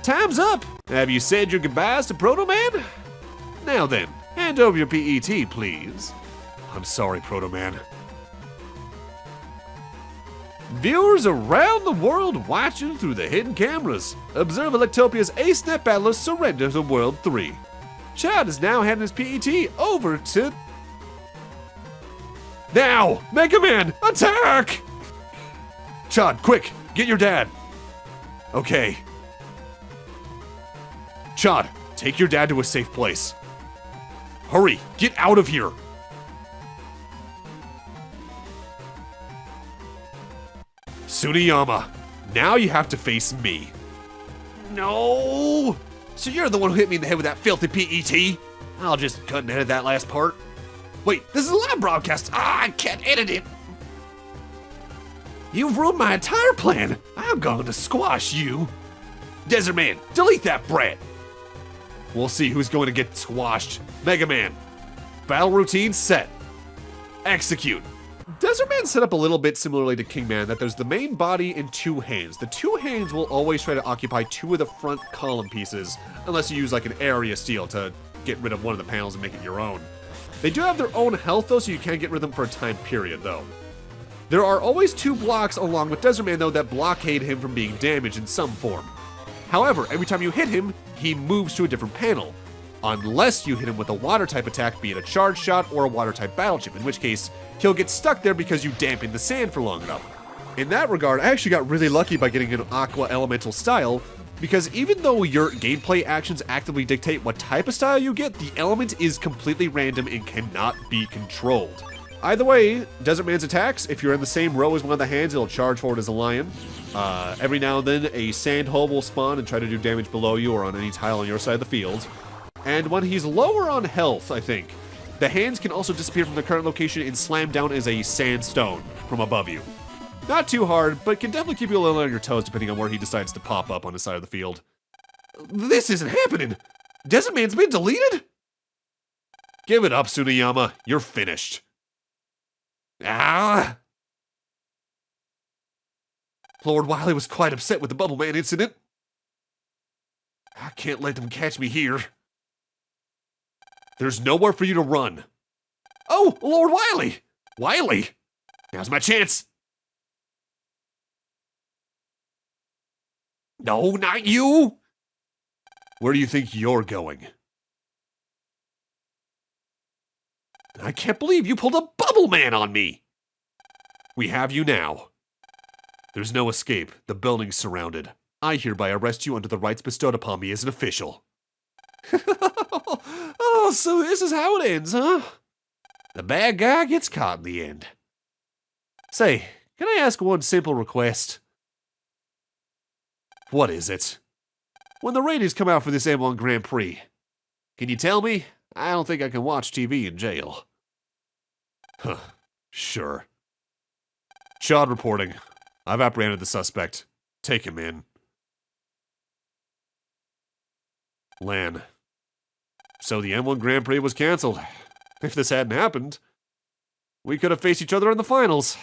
Time's up. Have you said your goodbyes to Proto Man? Now then, hand over your PET, please. I'm sorry, Proto Man. Viewers around the world watching through the hidden cameras, observe Electopia's Ace-Net battlers surrender to World 3. Chad is now handing his PET over to... Now! Megaman, attack! Chad, quick, get your dad. Okay. Chad, take your dad to a safe place. Hurry, get out of here. Tsuneyama, now you have to face me. No! So you're the one who hit me in the head with that filthy PET? I'll just cut and edit that last part. Wait, this is a live broadcast. I can't edit it. You've ruined my entire plan. I'm going to squash you. Desertman, delete that brat. We'll see who's going to get squashed. Megaman, battle routine set. Execute. Desertman's set up a little bit similarly to Kingman, that there's the main body and two hands. The two hands will always try to occupy two of the front column pieces, unless you use like an area steal to get rid of one of the panels and make it your own. They do have their own health though, so you can get rid of them for a time period though. There are always two blocks along with Desertman though that blockade him from being damaged in some form. However, every time you hit him, he moves to a different panel. Unless you hit him with a water-type attack, be it a charge shot or a water-type battle chip, in which case, he'll get stuck there because you dampened the sand for long enough. In that regard, I actually got really lucky by getting an Aqua Elemental style, because even though your gameplay actions actively dictate what type of style you get, the element is completely random and cannot be controlled. Either way, Desertman's attacks, if you're in the same row as one of the hands, it'll charge forward as a lion. Every now and then, a sand hole will spawn and try to do damage below you or on any tile on your side of the field. And when he's lower on health, I think, the hands can also disappear from their current location and slam down as a sandstone from above you. Not too hard, but can definitely keep you a little on your toes depending on where he decides to pop up on the side of the field. This isn't happening! Desertman's been deleted? Give it up, Tsuneyama. You're finished. Ah! Lord Wily was quite upset with the Bubble Man incident. I can't let them catch me here. There's nowhere for you to run. Oh, Lord Wily! Wily! Now's my chance. No, not you! Where do you think you're going? I can't believe you pulled a Bubble Man on me! We have you now. There's no escape. The building's surrounded. I hereby arrest you under the rights bestowed upon me as an official. Oh, so this is how it ends, huh? The bad guy gets caught in the end. Say, can I ask one simple request? What is it? When the ratings come out for this N1 Grand Prix, can you tell me? I don't think I can watch TV in jail. Huh, sure. Chad reporting. I've apprehended the suspect. Take him in. Lan. So the N1 Grand Prix was cancelled. If this hadn't happened, we could have faced each other in the finals.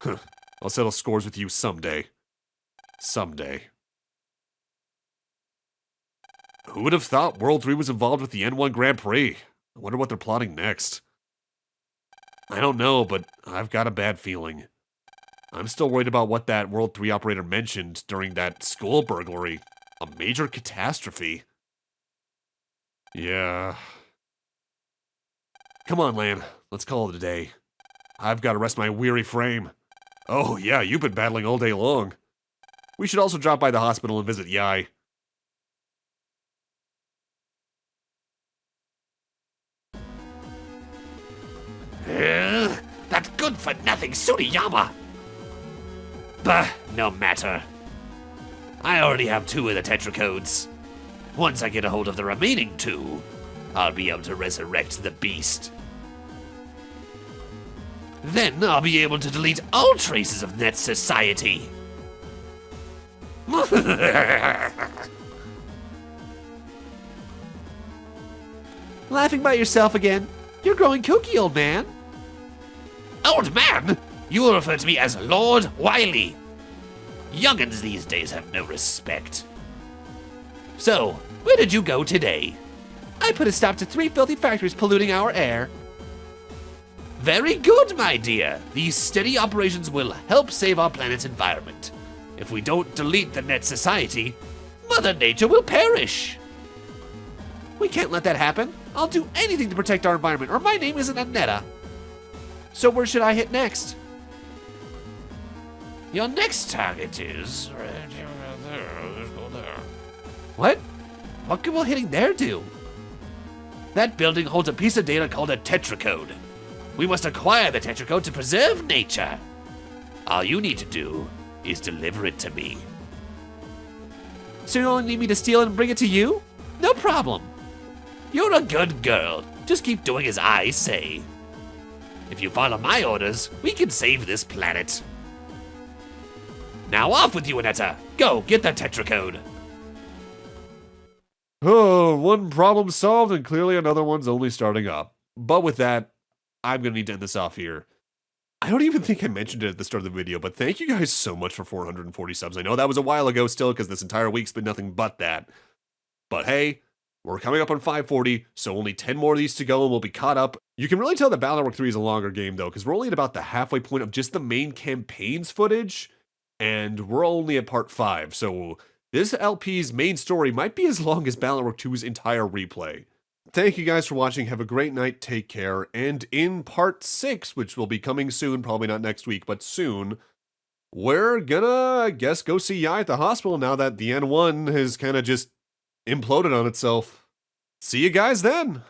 Huh. I'll settle scores with you someday. Someday. Who would have thought World 3 was involved with the N1 Grand Prix? I wonder what they're plotting next. I don't know, but I've got a bad feeling. I'm still worried about what that World 3 operator mentioned during that school burglary. A major catastrophe. Yeah. Come on, Lan. Let's call it a day. I've got to rest my weary frame. Oh, yeah, you've been battling all day long. We should also drop by the hospital and visit Yai. That good-for-nothing Tsuneyama! Bah, no matter. I already have 2 of the Tetra codes. Once I get a hold of the remaining 2, I'll be able to resurrect the beast. Then I'll be able to delete all traces of Net Society. Laughing by yourself again? You're growing kooky, old man. Old man? You will refer to me as Lord Wily. Young'uns these days have no respect. So, where did you go today? I put a stop to 3 filthy factories polluting our air. Very good, my dear. These steady operations will help save our planet's environment. If we don't delete the net society, Mother Nature will perish. We can't let that happen. I'll do anything to protect our environment, or my name isn't Annetta. So where should I hit next? Your next target is... What? What could hitting there do? That building holds a piece of data called a tetracode. We must acquire the tetracode to preserve nature. All you need to do is deliver it to me. So you only need me to steal it and bring it to you? No problem. You're a good girl. Just keep doing as I say. If you follow my orders, we can save this planet. Now off with you, Annetta. Go, get that tetracode. Oh, one problem solved, and clearly another one's only starting up. But with that, I'm going to need to end this off here. I don't even think I mentioned it at the start of the video, but thank you guys so much for 440 subs. I know that was a while ago still, because this entire week's been nothing but that. But hey, we're coming up on 540, so only 10 more of these to go and we'll be caught up. You can really tell that Battle Network 3 is a longer game, though, because we're only at about the halfway point of just the main campaign's footage, and we're only at part 5, so this LP's main story might be as long as Battle Network 2's entire replay. Thank you guys for watching, have a great night, take care, and in part 6, which will be coming soon, probably not next week, but soon, we're gonna, I guess, go see Yai at the hospital now that the N1 has kind of just imploded on itself. See you guys then!